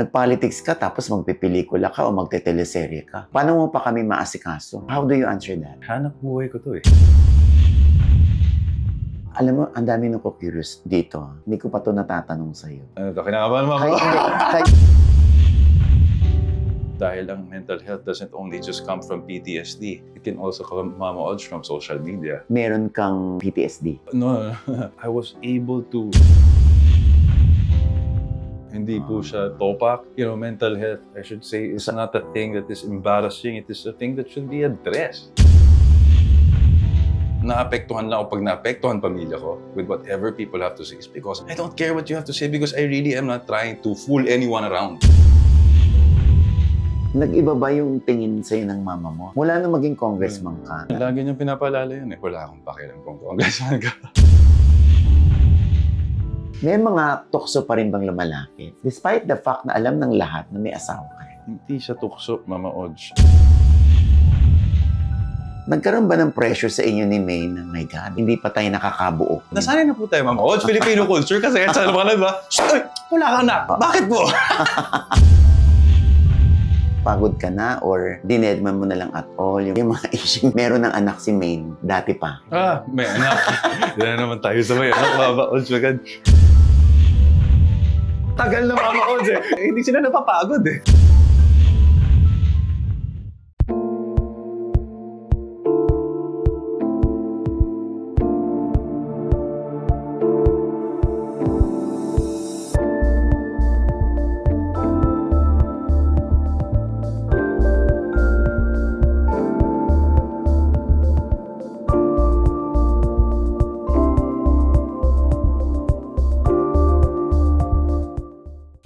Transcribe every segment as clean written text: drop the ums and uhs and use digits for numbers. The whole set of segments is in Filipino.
Nagpolitics ka tapos magpipelikula ka o magteteleserye ka. Paano mo pa kami maasikaso? How do you answer that? Hanap buhay ko to eh. Alam mo, ang dami nung ko curious dito. Hindi ko pa to natatanong sa'yo. Ano to? Kinakabahan mo ako? Dahil ang mental health doesn't only just come from PTSD. It can also come, Mama Odds, from social media. Meron kang PTSD? No, I was able to... Hindi po siya topak. You know, mental health, I should say, is not a thing that is embarrassing. It is a thing that should be addressed. Naapektuhan lang ako pag naapektuhan pamilya ko with whatever people have to say is because I don't care what you have to say because I really am not trying to fool anyone around. Nag-iba ba yung tingin sa'yo ng mama mo? Wala na maging congressman ka. Lagi niyang pinapaalala yun eh. Wala akong pakialam kung congressman ka. May mga tukso pa rin bang lumalaki? Despite the fact na alam ng lahat na may asawa ka. Hindi siya tukso, Mama Odds. Nagkaroon ba ng pressure sa inyo ni May na, my God, hindi pa tayo nakakabuo? Nasanay na po tayo, Mama Odds. Filipino culture kasi sa mga ba? Uy, wala ka na. Bakit po? Pagod ka na or dinedman mo na lang at all? Yung mga issue, meron ng anak si Maine, dati pa. May anak. Hindi na naman tayo sa may anak, Mama Odds. Tagal na, Mama Odds eh. Hindi sila napapagod eh.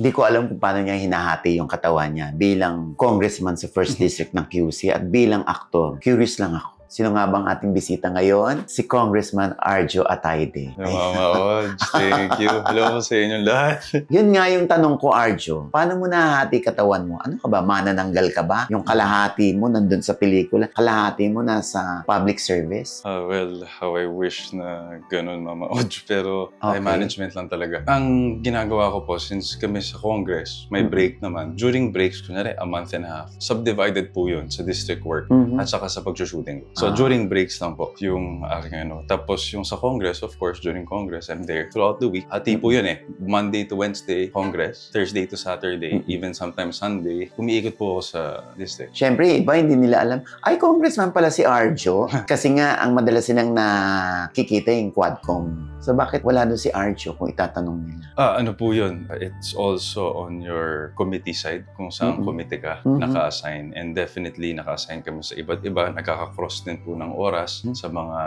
Hindi ko alam kung paano niya hinahati yung katawan niya bilang congressman sa 1st District ng QC at bilang aktor. Curious lang ako. Sino nga bang ating bisita ngayon? Si Congressman Arjo Atayde. Mama Odds, thank you. Hello sa inyong lahat. Yun nga yung tanong ko, Arjo. Paano mo nahahati katawan mo? Ano ka ba? Manananggal ka ba? Yung kalahati mo nandun sa pelikula, kalahati mo nasa public service? Well, how I wish na ganun, Mama Odds. Pero Okay. management lang talaga. Ang ginagawa ko po, since kami sa Congress, may break naman. During breaks, kunyari, a month and a half, subdivided po yun sa district work at saka sa pag-shooting ko. So, during breaks lang po yung aking ano. Tapos yung sa Congress, of course, during Congress, I'm there throughout the week. Hati po yun eh. Monday to Wednesday, Congress. Thursday to Saturday, even sometimes Sunday. Umiikot po ako sa district. Siyempre, iba hindi nila alam. Ay, congressman pala si Arjo. Kasi nga, ang madalas silang nakikita yung Quadcom. So, bakit wala doon si Arjo kung itatanong nila? Ano po yun? It's also on your committee side, kung saan committee ka naka-assign. And definitely, naka-assign kami sa iba't iba. Nagkaka-cross din po ng oras sa mga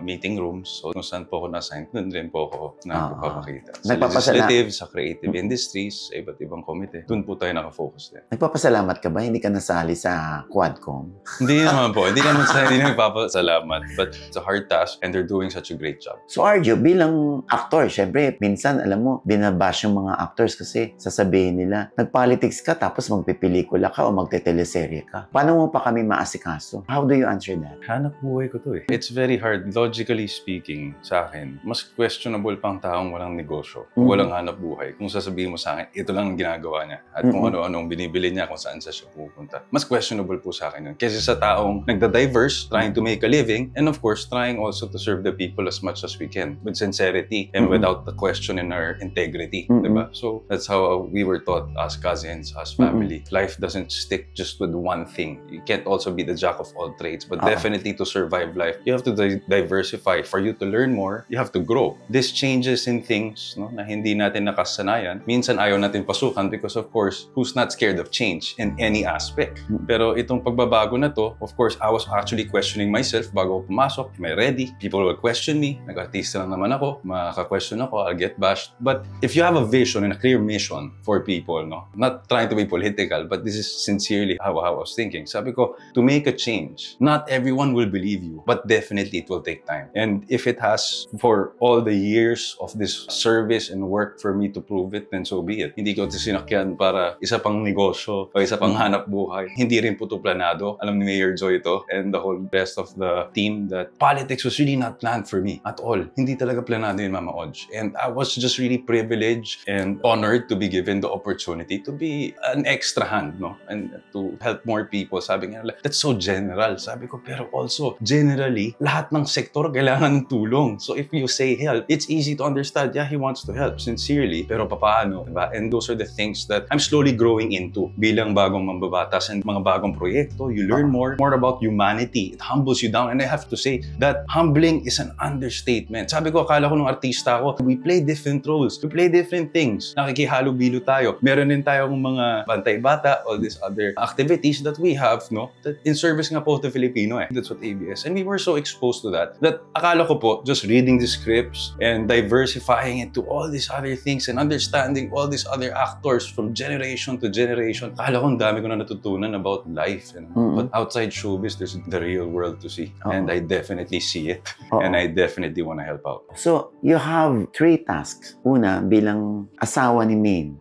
meeting rooms. So, kung saan po ako na-assign, doon rin po ako nagpapakita. Sa legislative, sa creative industries, sa iba't ibang committee. Doon po tayo nakafocus din. Nagpapasalamat ka ba? Hindi ka nasali sa Quadcom? Hindi naman po. Hindi naman nagpapasalamat. But it's a hard task and they're doing such a great job. So Arjo, bilang aktor, syempre, minsan, alam mo, binabash yung mga actors kasi sasabihin nila, nagpolitics ka tapos magpipelikula ka o magteteleserye ka. Paano mo pa kami maasikaso? How do you answer that? Hanap buhay ko to eh. It's very hard. Logically speaking, sa akin, mas questionable pang taong walang negosyo, walang hanap buhay. Kung sasabihin mo sa akin, ito lang ang ginagawa niya at kung ano-anong binibili niya, kung saan siya pupunta. Mas questionable po sa akin yun. Kasi sa taong nagda-diverse, trying to make a living, and of course, trying also to serve the people as much as we can with sincerity and without the question in our integrity. Diba? So, that's how we were taught as cousins, as family. Life doesn't stick just with one thing. You can't also be the jack of all trades, but definitely to survive life, you have to diversify. For you to learn more, you have to grow. This changes in things na hindi natin nakasanayan. Minsan ayaw natin pasukan because of course, who's not scared of change in any aspect? Pero itong pagbabago na to, of course, I was actually questioning myself bago ako pumasok. Am I ready? People will question me. Nag-artista lang naman ako. Makaka-question ako. I'll get bashed. But if you have a vision and a clear mission for people, not trying to be political, but this is sincerely how I was thinking. Sabi ko, to make a change, not everyone will believe you. But definitely, it will take time. And if it has for all the years of this service and work for me to prove it, then so be it. Hindi ko ito sinakyan para isa pang negosyo o isa pang hanap buhay. Hindi rin po ito planado. Alam ni Mayor Joy ito and the whole rest of the team that politics was really not planned for me at all. Hindi talaga planado yun, Mama Oj. And I was just really privileged and honored to be given the opportunity to be an extra hand, no? And to help more people. Sabi nga, that's so general. Sabi ko, pero also, generally, lahat ng sektor kailangan ng tulong. So if you say help, it's easy to understand, yeah, he wants to help sincerely, pero papaano, diba? And those are the things that I'm slowly growing into bilang bagong mambabatas and mga bagong proyekto. You learn more about humanity. It humbles you down. And I have to say that humbling is an understatement. Sabi ko, akala ko nung artista ako, we play different roles. We play different things. Nakikihalo-bilo tayo. Meron din tayong mga bantay-bata, all these other activities that we have, no? That in service nga po to Filipino, eh. That's what ABS. And we were so exposed to that akala ko po, just reading the scripts and diversifying into all these other things and understanding all these other actors from generation to generation. Akala ko ang dami ko na natutunan about life. But outside showbiz, there's the real world to see. And I definitely see it. And I definitely want to help out. So, you have 3 tasks. Una, bilang asawa ni Maine.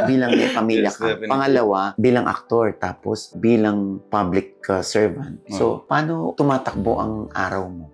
Bilang may pamilya Yes, ka. definitely. Pangalawa, bilang aktor. Tapos, bilang public servant. So, paano tumatakbo ang araw mo?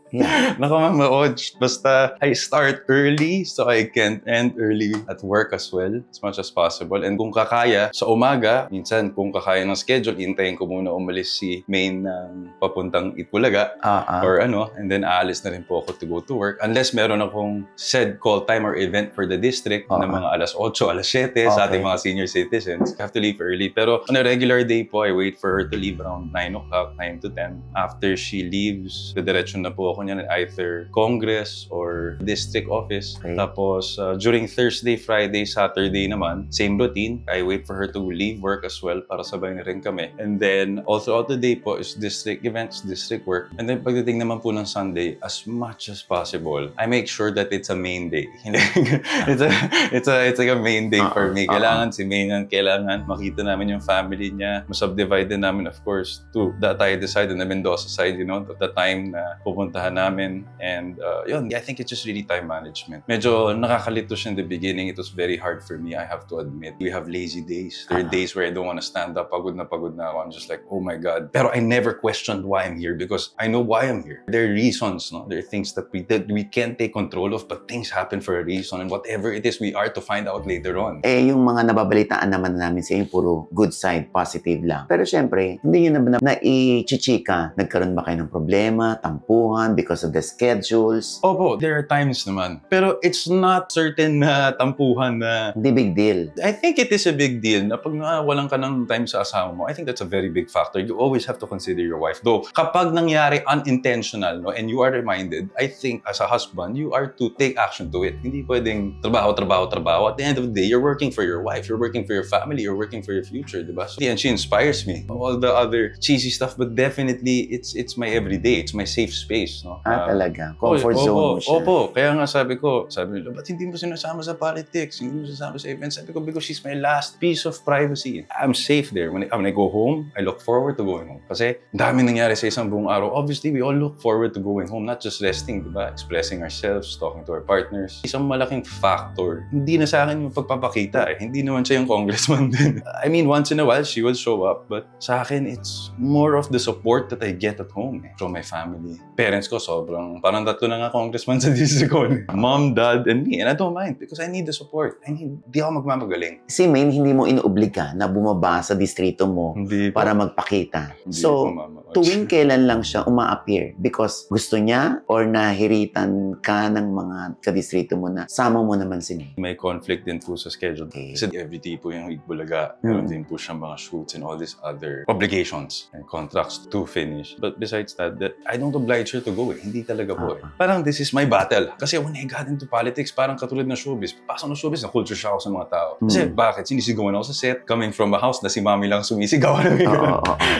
Yeah. Naka Mama Oj, basta I start early so I can end early at work as well as much as possible. And kung kakaya, sa umaga, minsan kung kakaya ng schedule, hintayin ko muna umalis si Maine ng papuntang Itbulaga or ano, and then aalis na rin po ako to go to work. Unless meron akong said call time or event for the district na mga alas 8, alas 7 sa ating mga senior citizens. I have to leave early. Pero on a regular day po, I wait for her to leave around 9 o'clock, 9 to 10. After she leaves, diretso na po ako niyan at either Congress or district office. Okay. Tapos during Thursday, Friday, Saturday naman, same routine. I wait for her to leave work as well para sabay na rin kami. And then all throughout the day po is district events, district work. And then pagdating naman po ng Sunday, as much as possible, I make sure that it's a main day. it's like a main day for me. Kailangan si Maine, kailangan makita namin yung family niya. Masubdivide din namin, of course, to that I decided na Mendoza side, you know, the time na pupuntahan namin. And yun, I think it's just really time management. Medyo nakakalito siya in the beginning. It was very hard for me, I have to admit. We have lazy days. There are days where I don't want to stand up. Pagod na ako. I'm just like, oh my God. Pero I never questioned why I'm here because I know why I'm here. There are reasons, no? There are things that we can't take control of, but things happen for a reason. And whatever it is, we are to find out later on. Eh, yung mga nababalitaan naman namin sa inyo, puro good side, positive lang. Pero syempre, hindi nyo na i-chichika. Nagkaroon ba kayo ng problema, tampuhan, because of the schedules? Opo, there are times naman. Pero it's not certain na tampuhan na... Hindi big deal. I think it is a big deal na pag walang ka ng time sa asawa mo, I think that's a very big factor. You always have to consider your wife. Though, kapag nangyari unintentional, no, and you are reminded, I think as a husband, you are to take action to it. Hindi pwedeng trabaho. At the end of the day, you're working for your wife, you're working for your family, you're working for your future, diba? So, and she inspires me. All the other cheesy stuff, but definitely, it's my everyday. It's my safe space, no? Talaga. Comfort zone mo siya. Opo. Kaya nga sabi nila, ba't hindi mo sinasama sa politics? Hindi mo sinasama sa events? Sabi ko, because she's my last piece of privacy. I'm safe there. When I go home, I look forward to going home. Kasi dami nangyari sa isang buong araw. Obviously, we all look forward to going home. Not just resting, diba? Expressing ourselves, talking to our partners. Isang malaking factor. Hindi na sa akin yung pagpapakita eh. Hindi naman siya yung congressman din. I mean, once in a while, she will show up. But sa akin, it's more of the support that I get at home eh. From my family. Parents ko, sobrang, parang tatlo na nga congressman sa district ko. Mom, dad, and me. And I don't mind because I need the support. Di ako magmamagaling. Si Maine, hindi mo inuobliga na bumaba sa distrito mo para magpakita. So, tuwing kailan lang siya uma-appear? Because gusto niya or nahiritan ka ng mga kadistrito mo na sama mo naman si Maine? May conflict din po sa schedule. Okay. Kasi every day po yung Itbulaga. Meron din po siyang mga shoots and all these other obligations and contracts to finish. But besides that I don't oblige her to go. po eh. Hindi talaga po eh. Parang this is my battle. Kasi when I got into politics, parang katulad ng showbiz. Pasok ng showbiz, na culture shock ako sa mga tao. Kasi bakit? Sinisigawan ako sa set, coming from a house na si mami lang sumisigaw.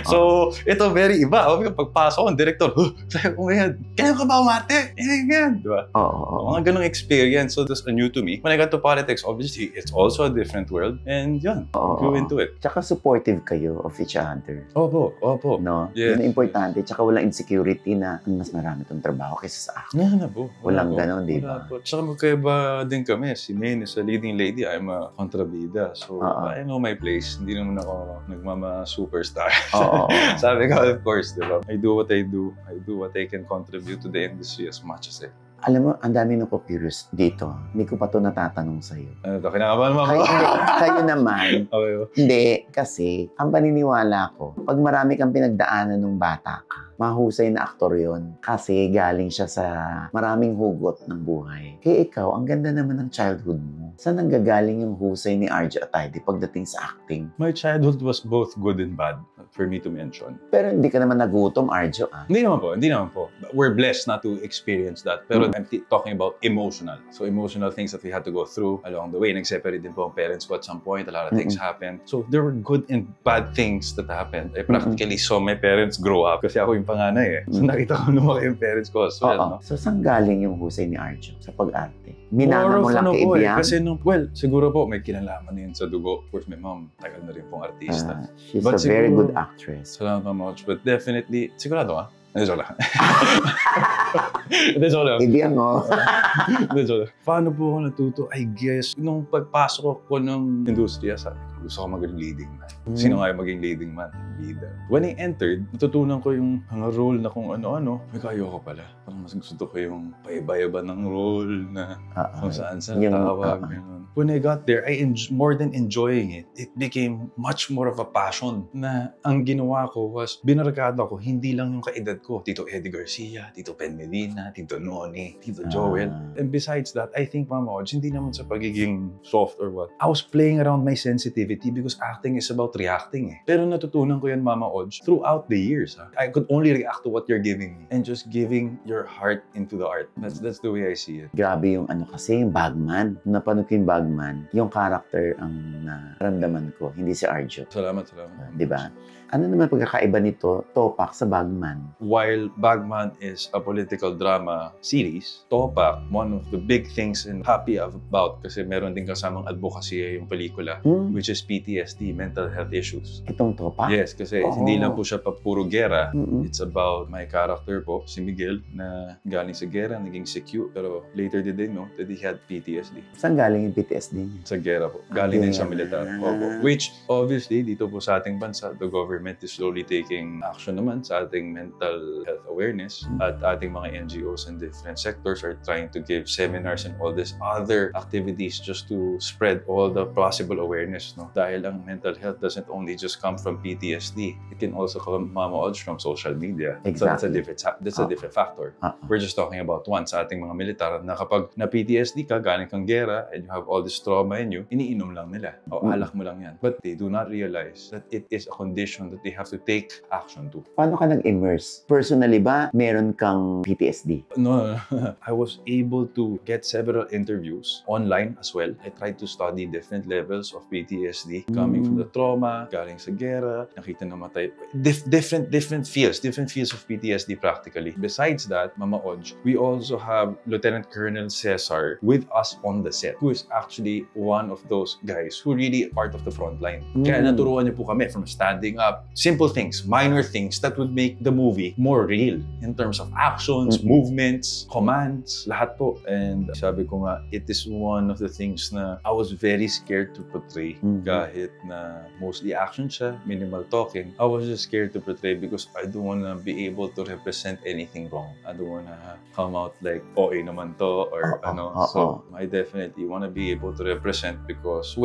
So, ito very iba. Pagpasok ang director, sabi ko, kaya ka ba umate? Ganyan. Diba? Mga ganong experience. So, that's new to me. When I got to politics, obviously, it's also a different world. And yun, grew into it. Tsaka supportive kayo of each other. Opo. No? Yes. Yun ang importante. Tsaka walang insecurity na mas marami itong trabaho kaysa sa akin. Wala po. Walang ganon, di ba? Tsaka magkaiba din kami. Si Maine is a leading lady. I'm a kontrabida. So, I know my place. Hindi naman ako nagmama-superstar. Sabi ko, of course, di ba? I do what I do. I do what I can contribute to the industry as much as I can. Alam mo, ang dami nung curious dito. Hindi ko pa ito natatanong sa'yo. Ano ito? Kinakabahan mo ako? Kayo naman. Okay. Hindi, kasi ang paniniwala ko, pag marami kang pinagdaanan ng bata ka, mahusay na aktor yon kasi galing siya sa maraming hugot ng buhay. Ikaw, ang ganda naman ng childhood mo. Saan nanggagaling yung husay ni Arjo Atayde pagdating sa acting? My childhood was both good and bad, for me to mention. Pero hindi ka naman nagutom, Arjo, ah? Hindi naman po. We're blessed not to experience that. Pero I'm talking about emotional. So emotional things that we had to go through along the way. Nag-separate din po ang parents ko at some point. A lot of things happened. So there were good and bad things that happened. I practically saw my parents grow up kasi ako yung panganay eh. So nakita ko lumaki yung parents ko as well. No? So saan galing yung husay ni Arjo sa pag-arte? Minana mo lang kay Ibiang? Kasi siguro po may kinalaman na yun sa dugo. Of course, my mom, tagal na rin pong artista. She's a very good actress. Salamat much. But definitely, sigurado ka? Hindi, joke lang. Hindi, joke lang. Ibiang, oh. Hindi, joke lang. Paano po ako natuto? I guess, nung pagpasok ko ng industriya, sabi ko, gusto ko maging leading man. Sino nga yung maging leading man? Leader. When I entered, natutunan ko yung mga role na kung ano-ano. May ayoko pala. Parang mas gusto ko yung paiba-iba ng role na kung saan-saan tawag. When I got there, more than enjoying it, it became much more of a passion na ang ginawa ko was, binarkada ko, hindi lang yung kaedad ko. Tito Eddie Garcia, Tito Pen Medina, Tito Noni, Tito Joel. And besides that, I think, Mama Odge, hindi naman sa pagiging soft or what. I was playing around my sensitivity because acting is about reacting eh. Pero natutunan ko yan, Mama Odge, throughout the years. I could only react to what you're giving me and just giving your heart into the art. That's the way I see it. Grabe yung kasi yung Bagman. Napanood ko yung Bagman, yung character ang naramdaman ko, hindi si Arjo. Salamat. Diba? Ano naman pagkakaiba nito, Topak sa Bagman? While Bagman is a political drama series, Topak, one of the big things and happy about kasi meron din kasamang advocacy yung pelikula, which is PTSD, mental health issues. Itong Topak? Yes, kasi hindi lang po siya puro gera. It's about my character po, si Miguel, na galing sa gera, naging CQ, pero later did they know that he had PTSD. Saan galing yung PTSD niya? Sa gera po. Galing din sa militar. Which, obviously, dito po sa ating bansa, the government is slowly taking action naman sa ating mental health awareness at ating mga NGOs and different sectors are trying to give seminars and all these other activities just to spread all the possible awareness. No? Dahil ang mental health doesn't only just come from PTSD. It can also come, Mama Odge, from social media. Exactly. So that's a different factor. We're just talking about one sa ating mga militar na kapag na PTSD ka, galing kang gera, and you have all this trauma in you, iniinom lang nila. O alak mo lang yan. But they do not realize that it is a condition that they have to take action to. Paano ka nag-immerse? Personally ba, meron kang PTSD? No. I was able to get several interviews online as well. I tried to study different levels of PTSD coming from the trauma, galing sa gera, nakita namatay. Different fields of PTSD practically. Besides that, Mama Odge, we also have Lieutenant Colonel Cesar with us on the set, who is actually one of those guys who really part of the front line. Kaya naturuan niyo po kami from standing up, simple things, minor things that would make the movie more real in terms of actions, movements, commands, lahat po. And sabi ko nga, it is one of the things na I was very scared to portray. Kahit na mostly action siya, minimal talking, I was just scared to portray because I don't wanna be able to represent anything wrong. I don't wanna come out like, OA naman to, or So, I definitely wanna be able to represent because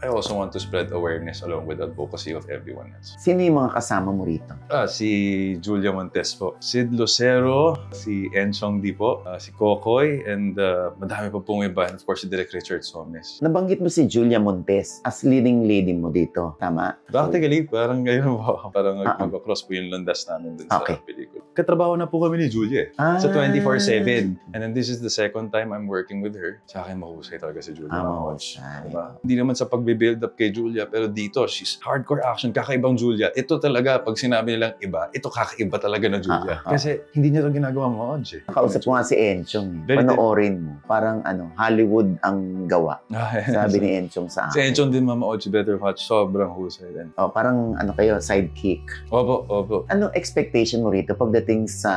I also want to spread awareness along with advocacy of everyone else. Sino yung mga kasama mo rito? Si Julia Montes po. Sid Lucero, si Enchong Di po, si Kokoy, and madami pa pong iba. And of course, si Direk Richard Somes. Nabanggit mo si Julia Montes as leading lady mo dito. Tama? Practically, parang ngayon po. Parang mag-cross po yung landas namin dun sa pelikula. Katrabaho na po kami kami ni Julia sa 24/7. And then this is the second time I'm working with her. Sa akin, mahusay talaga si Julia. Mahusay. Diba? Hindi naman sa pagbe-build up kay Julia, pero dito, she's hardcore action, kakaibang Julia. Ito talaga, pag sinabi nilang iba, ito kakaiba talaga na Julia. Kasi hindi niya ito ginagawa mga odds eh. Nakausap ko nga si Enchong. Panoorin mo. Parang Hollywood ang gawa. Sabi ni Enchong sa akin. Si Enchong din Mama Odds, better watch. Sobrang husay din. Parang kayo, sidekick. Opo. Anong expectation mo rito pagdating sa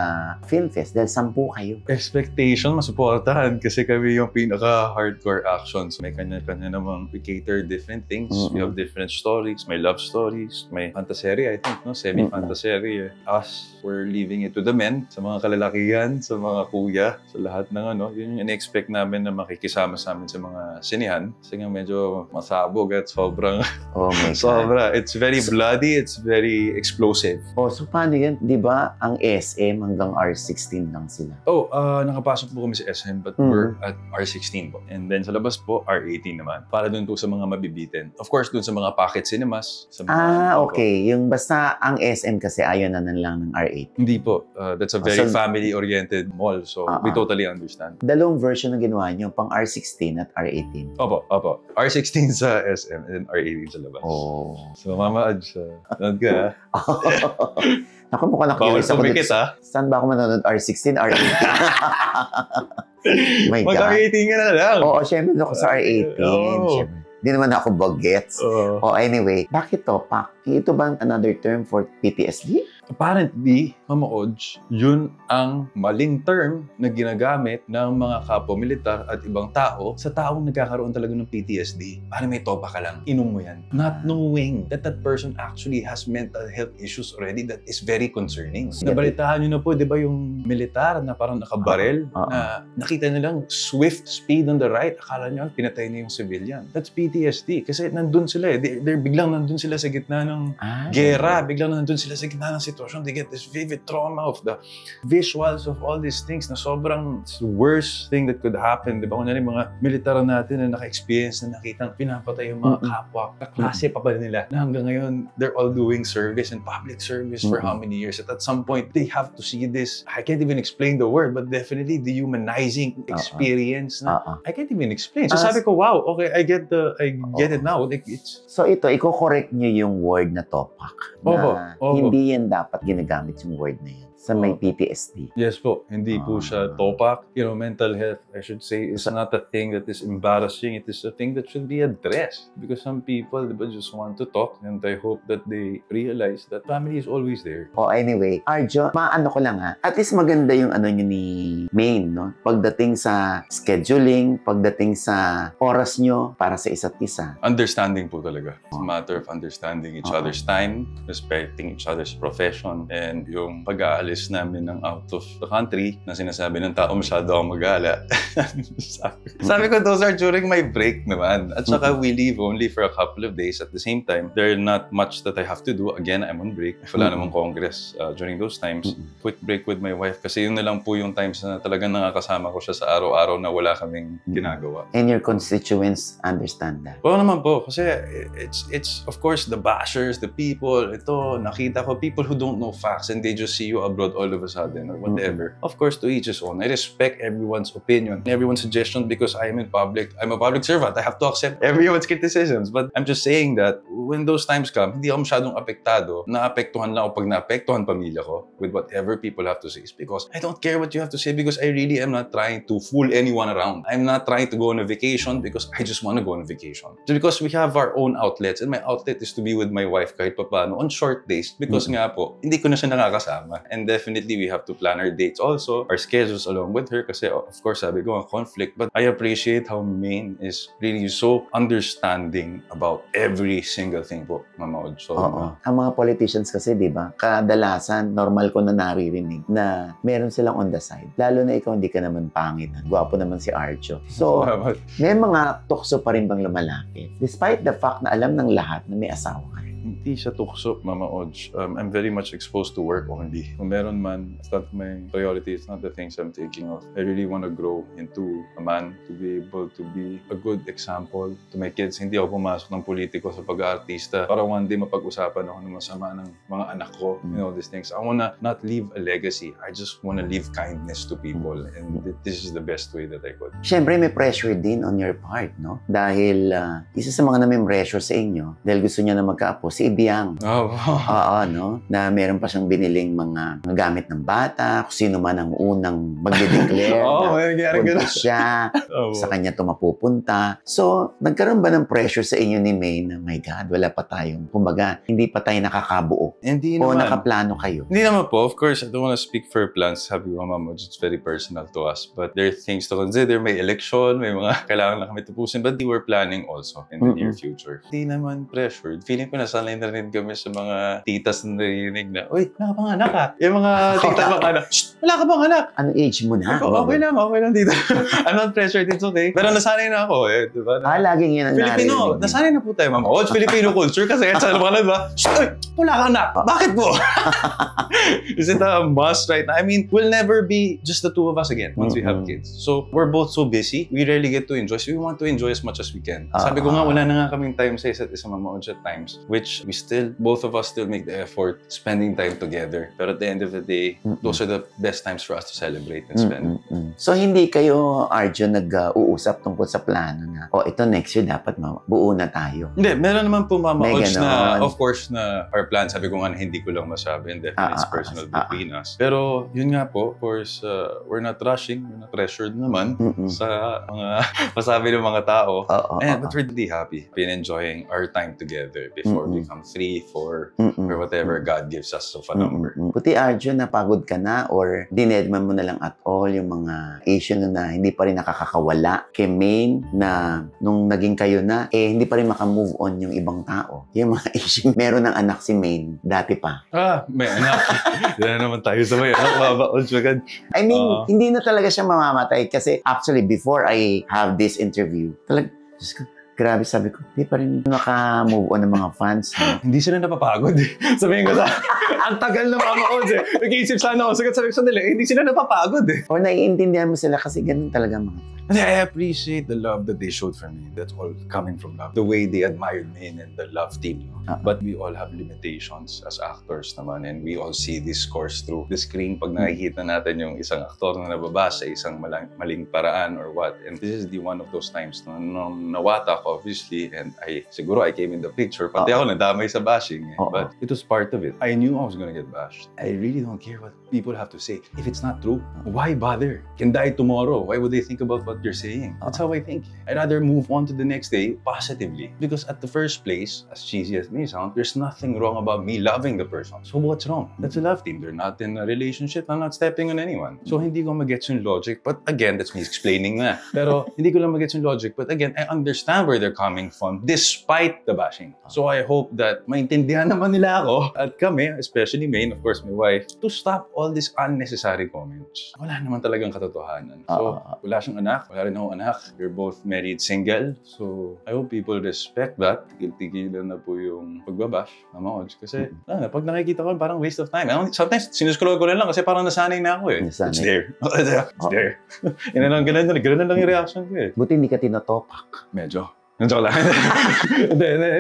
film fest? Dahil 10 kayo. Expectation, masuportahan kasi kami yung pinaka-hardcore actions. May kanya-kanya namang we cater different things. We have different stories. May love stories. May fantasy, I think, no? Semi-fantasy. Us, we're leaving it to the men. Sa mga kalalakihan, sa mga kuya, sa lahat ng yun yung in-expect namin na makikisama sa amin sa mga sinihan. Kasi nga medyo masabog at sobrang oh my God. Sobra. It's very bloody. It's very explosive. So paano yan? Di ba ang SM hanggang R16 lang sila? Nakapasok po kami sa SM but we're at R16 po. And then sa labas po, R18 naman. Para dun po sa mga mabibitin. Of course, dun sa mga pocket cinemas. Sa mga, okay. Yung basta ang SM kasi ayaw na lang ng R18. Hindi po. That's a very family-oriented mall. So we totally understand. Dalawang version na ginawa nyo, pang R16 at R18. Opo. R16 sa SM and R18 sa labas. So Mama Adj, nanood ka. Naku, mukhang nakikilis ako dito. Saan ba ako manonood? R16, R18? My God. Mag-R18 ka na lang. Oo, syempre ako sa R18. Syempre. Hindi naman ako bagets. Anyway, bakit to, Pak? Ito ba another term for PTSD? Apparently, Mama Odj, yun ang maling term na ginagamit ng mga kapwa-militar at ibang tao sa taong nagkakaroon talaga ng PTSD. Parang may topa ka lang, inom mo yan. Not knowing that person actually has mental health issues already that is very concerning. Nabalitaan nyo na po, di ba yung militar na parang nakabarel na nakita nilang swift speed on the right. Akala nyo, pinatay na yung civilian. That's PTSD. Kasi nandun sila they're biglang nandun sila sa gitna ng gera. Biglang nandun sila sa gitna ng sitwasyon. They get this vivid trauma of the visuals of all these things na sobrang worst thing that could happen. Diba? Kunyari mga militar natin na naka-experience na nakitang pinapatay yung mga kapwa. Kaklase pa ba nila na hanggang ngayon they're all doing service and public service for how many years. At some point, they have to see this. I can't even explain the word, but definitely dehumanizing experience na I can't even explain. So sabi ko, wow, okay, I get it now. Like, so ito, i-correct nyo yung word na topak. Hindi yan dapat ginagamit yung word na yan sa may PTSD. Yes po. Hindi po siya topak. Mental health, I should say, is not a thing that is embarrassing. It is a thing that should be addressed. Because some people, just want to talk and I hope that they realize that family is always there. Anyway, Arjo, maano ko lang at least maganda yung nyo ni Maine, no? Pagdating sa scheduling, pagdating sa oras nyo para sa isa't isa. Understanding po talaga. It's a matter of understanding each other's time, respecting each other's profession, and yung pag-aalis namin ng out of the country na sinasabi ng tao masyado akong mag-ala. Sabi ko, those are during my break naman. At saka we leave only for a couple of days. At the same time, there's not much that I have to do. Again, I'm on break. Wala namang congress during those times. Quick break with my wife kasi yun na lang po yung times na talagang nakakasama ko siya sa araw-araw na wala kaming ginagawa. And your constituents understand that? Oo naman po. Kasi it's of course the bashers, the people. Ito, nakita ko people who don't know facts and they just see you abroad all of a sudden or whatever. Of course, to each his own. I respect everyone's opinion, everyone's suggestion because I am in public. I'm a public servant. I have to accept everyone's criticisms. But I'm just saying that when those times come, hindi ako masyadong apektado. Naapektuhan lang ako pag naapektuhan pamilya ko with whatever people have to say. It's because I don't care what you have to say because I really am not trying to fool anyone around. I'm not trying to go on a vacation because I just want to go on a vacation. Just because we have our own outlets and my outlet is to be with my wife kahit papaano on short days because nga po, hindi ko na siya nakakasama. And definitely, we have to plan our dates also, our schedules along with her kasi of course, sabi ko, a conflict. But I appreciate how Maine is really so understanding about every single thing po, Mama Odj. So, ang mga politicians kasi, di ba, kadalasan, normal ko na naririnig na meron silang on the side. Lalo na ikaw, hindi ka naman pangit. Gwapo naman si Arjo. So, may mga tukso pa rin bang lumalaki? Despite the fact na alam ng lahat na may asawa ka rin. Hindi siya tukso, Mama Oj. I'm very much exposed to work only. Kung meron man, it's not my priority. It's not the things I'm thinking of. I really want to grow into a man, to be able to be a good example to my kids. Hindi ako pumasok ng politiko sa pag-aartista para one day mapag-usapan ako ng masama ng mga anak ko. You know, these things. I wanna not leave a legacy. I just wanna leave kindness to people. And this is the best way that I could. Siyempre, may pressure din on your part, no? Dahil isa sa mga pressure sa inyo, dahil gusto niya na magkaapo, si Ibiang. Oh, Oo, no? Na meron pa siyang biniling mga gamit ng bata, kung sino man ang unang magde-declare na punta siya, sa kanya ito mapupunta. So, nagkaroon ba ng pressure sa inyo ni May na, my God, wala pa tayong, kumbaga, hindi pa tayo nakakabuo? Hindi O naman. nakaplano kayo? Hindi naman po. Of course, I don't want to speak for plans. Sabi ko, Mama Oj, it's very personal to us. But there are things to consider. May election, may mga kailangan na kami tapusin. But we were planning also in the near future. Hindi naman pressured. Feeling ko nasanay na rin kami sa mga titas na narinig na, uy, nakapanganak ka. Yung mga tita panganak, shh, wala ka bang anak? Ano age mo na? Okay lang dito. I'm not pressured, it's okay. Pero nasanay na ako eh. Diba? Laging yun ang Filipino, narinig. nasanay na po tayo, Mama Oj. Filipino culture kasi sa mga diba? Shh, uy, wala ka anak. Bakit po? Is it a must right now? I mean, we'll never be just the two of us again once we have kids. So, we're both so busy, we rarely get to enjoy. So, we want to enjoy as much as we can. Sabi ko nga, wala na nga kaming time sa isa't isa, Mama Oj, at times, which we still, both of us still make the effort spending time together. But at the end of the day, those are the best times for us to celebrate and spend. So, hindi kayo, Arjo, nag-uusap tungkol sa plano na, ito next year dapat buo na tayo. Hindi, meron naman po, Mama May Oj, na, ganon. of course, na our plan, sabi ko nga na hindi ko lang masabi, and definitely it's personal between us. Pero, yun nga po, of course, we're not rushing, we're not pressured naman sa mga masabi ng mga tao. But we're really happy in enjoying our time together before we become 3, 4, or whatever God gives us of a number. Puti, Arjo, napagod ka na or dinedman mo na lang at all yung mga issue na hindi pa rin nakakawala kay Maine na nung naging kayo na, hindi pa rin makamove on yung ibang tao. Yung mga issue, meron ng anak si Maine, dati pa. May anak. Yan naman tayo sa may anak, Mama Oj. I mean, hindi na talaga siya mamamatay kasi actually, before I have this interview, Diyos ko, grabe, sabi ko, hindi pa rin maka-move on ng mga fans. No? Hindi sila napapagod. Sabihin ko ang tagal na, Mama Oj. Nag-iisip sana ako. Sabi ko sandali, hindi sila napapagod O naiintindihan mo sila kasi ganun talaga mga fans. And I appreciate the love that they showed for me. That's all coming from love. The way they admired me and the love team. But we all have limitations as actors naman, and we all see this course through the screen pag nakikita natin yung isang aktor na nababasa sa isang maling paraan or what. And this is one of those times na nawatak, obviously, and siguro I came in the picture. Pati ako nadamay sa bashing. But it was part of it. I knew I was gonna get bashed. I really don't care what people have to say. If it's not true, why bother? Can die tomorrow. Why would they think about what you're saying? That's how I think. I'd rather move on to the next day positively. Because at the first place, as cheesy as may sound, there's nothing wrong about me loving the person. So what's wrong? That's a love team. They're not in a relationship. I'm not stepping on anyone. So hindi ko magets yung logic. But again, that's me explaining na. Pero hindi ko lang magets yung logic. But again, I understand where they're coming from despite the bashing. So I hope that maintindihan naman nila ako at kami, especially Maine, of course, my wife, to stop all these unnecessary comments. Wala naman talagang katotohanan. So wala siyang anak, wala rin ako anak. We're both married, single. So I hope people respect that. Tigilan na po yung pagbabash, Mama Oj. Kasi pag nakikita ko, parang waste of time. Sometimes sinuscroll ko na lang kasi parang nasanay na ako eh. Nasanay. It's there. It's there. Ganun na lang yung reaction ko eh. Buti hindi ka tinotopak. Medyo. Joke lang.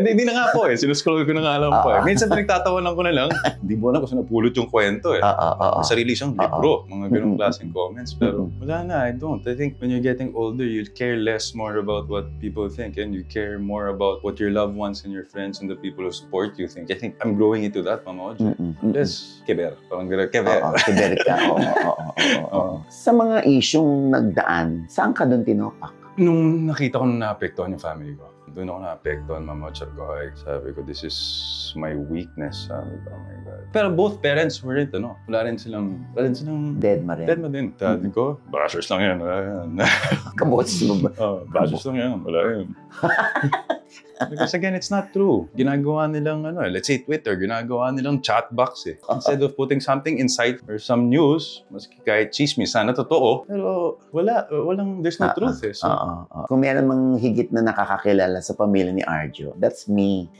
Hindi na nga po eh. Sinuscroll ko na nga lang po eh. Minsan pinagtatawanan ko na lang. Hindi mo na kasi napulot yung kwento eh. Sarili siyang libro. Mga ganong klaseng comments. Pero wala na, I don't. I think when you're getting older, you care less more about what people think and you care more about what your loved ones and your friends and the people who support you think. I think I'm growing into that, Mama Oj. Less keber. Parang keber. Keber ka. Sa mga isyong nagdaan, saan ka doon tinopak? Nung nakita ko na naapektuhan yung family ko, doon ako naapektuhan, Mama Oj. Sabi ko, this is my weakness. Sabi ko, oh my God. Pero both parents were it, ano? Wala rin silang Dead ma rin. Dead ma din. Daddy ko, bashers lang yan. Wala yan. Kaboses mo ba? Bashers lang yan. Wala yan. Because again, it's not true. Ginagawa nilang, let's say Twitter, ginagawa nilang chat box eh. Instead of putting something inside or some news, maski kahit chismis, sana totoo, pero there's no truth eh. So, Kung meron mang higit na nakakakilala sa pamilya ni Arjo, that's me.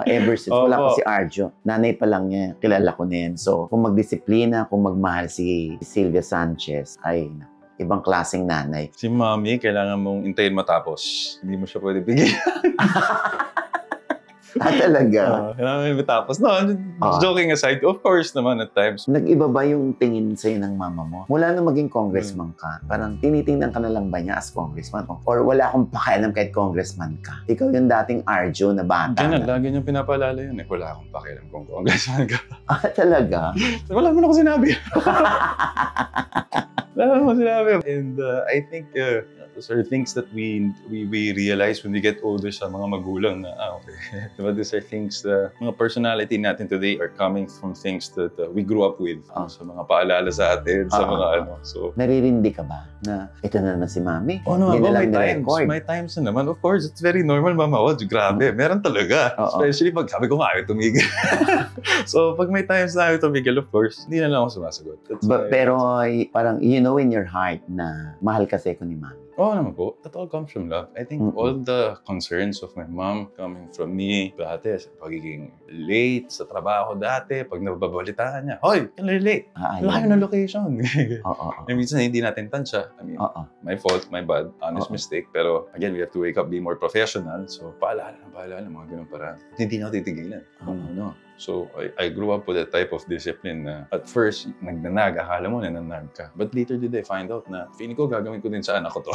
Ever since wala pa si Arjo, nanay pa lang niya, kilala ko na yan. So, kung magdisiplina, kung magmahal si Sylvia Sanchez, ay ibang klaseng nanay. Si Mommy, kailangan mong intayin matapos. Hindi mo siya pwede bigyan. Talaga? Kailangan matapos. No, joking aside, of course naman at times. Nag-iba ba yung tingin sa'yo ng mama mo? Mula na maging congressman ka, parang tinitingnan ka na lang ba niya as congressman? Or wala akong pakialam kahit congressman ka? Ikaw yung dating Arjo na bata. Ganun, lagi niyang pinapaalala yun eh. Wala akong pakialam kung congressman ka. Talaga? Wala mo na ako sinabi. Wala mo sinabi. And I think those are things that we realize when we get older sa mga magulang na, okay. Diba, these are things, mga personality natin today are coming from things that we grew up with. Sa mga paalala sa atin, sa mga So, naririndi ka ba na ito na naman si Mami? No, may times na naman. Of course, it's very normal, Mama. Grabe, meron talaga. Especially pag sabi ko nga, ayaw tumigil. So, pag may times na ayaw tumigil, of course, hindi na lang ako sumasagot. Pero parang, you know in your heart na mahal kasi ko ni Mami. Oo naman po. That all comes from love. I think all the concerns of my mom coming from me, dati, pagiging late sa trabaho dati, pag nababalitaan niya, hoy, kailan late? Layo ng location. Minsan hindi natin tansya. I mean, my fault, my bad, honest mistake. Pero again, we have to wake up, be more professional. So, paalala, mga ganun para hindi na ako titigilan. So, I grew up with that type of discipline na at first, nagnanag, akala mo nananag ka. But later did I find out na feeling ko gagawin ko din sa anak ko to.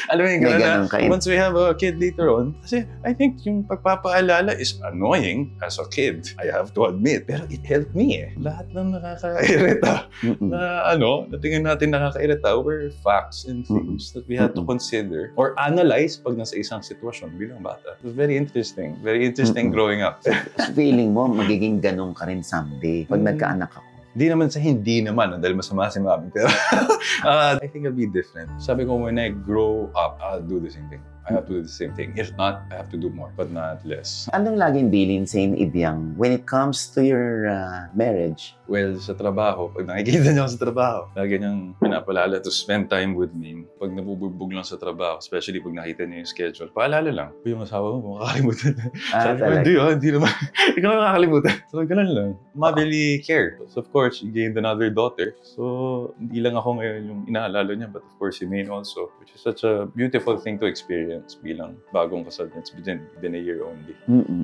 Alam mo yung gano'n na once we have a kid later on, kasi I think yung pagpapaalala is annoying as a kid, I have to admit. Pero it helped me eh. Lahat ng nakakairita na tingin natin nakakairita were facts and things that we had to consider or analyze pag nasa isang sitwasyon bilang bata. It was very interesting. Very interesting growing up. Feeling mo, magiging ganun ka rin someday pag nagkaanak ako. Hindi naman, dahil masama si Mami. Pero I think I'll be different. Sabi ko, when I grow up, I'll do the same thing. I have to do the same thing. If not, I have to do more, but not less. Anong laging bilin sa Ibyang when it comes to your marriage? Well, sa trabaho, pag nakikita niyo sa trabaho, lagi niyang pinapalala to spend time with me. Pag nabubugbog lang sa trabaho, especially pag nakita niyo yung schedule, paalala lang. Yung asawa mo, makakalimutan. Sabi ko, hindi naman. Ikaw makakalimutan. So, ganun lang. Motherly care. So, of course, he gained another daughter. So, hindi lang ako ngayon yung inaalala niya, but of course, si Maine also, which is such a beautiful thing to experience bilang bagong kasal. It's been a year only.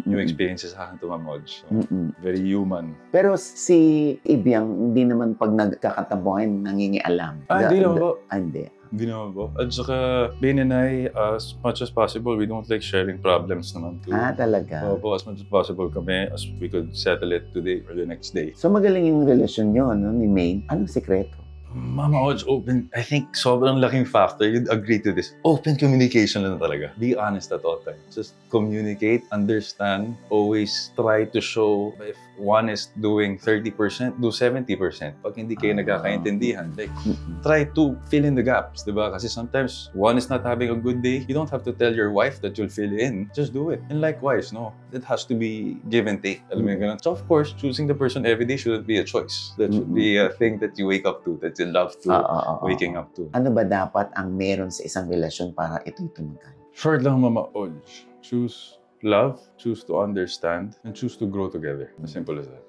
New experiences sa akin to Mamoj. So, very human. Pero si Ibyang, hindi naman pag nagkakatampuhan, nangingialam. Hindi naman po. Hindi naman po. At saka, Bane and I, as much as possible, we don't like sharing problems naman too. Talaga? Opo, as much as possible kami, as we could settle it today or the next day. So magaling yung relasyon nyo, ni Maine. Anong sikreto? Mama Oj, open. I think sobrang laking factor. You'd agree to this. Open communication lang talaga. Be honest at all times. Just communicate, understand, always try to show if one is doing 30%, do 70%. Pag hindi kayo nagkakaintindihan, like, try to fill in the gaps, diba? Kasi sometimes one is not having a good day. You don't have to tell your wife that you'll fill in. Just do it. And likewise, no? It has to be give and take. Alam mo yung ganun? So of course, choosing the person every day shouldn't be a choice. That should be a thing that you wake up to, that you love to, waking up to. Ano ba dapat ang meron sa isang relasyon para ito'y tumagal? Short lang, Mama Oj. Choose love, choose to understand, and choose to grow together. As simple as that.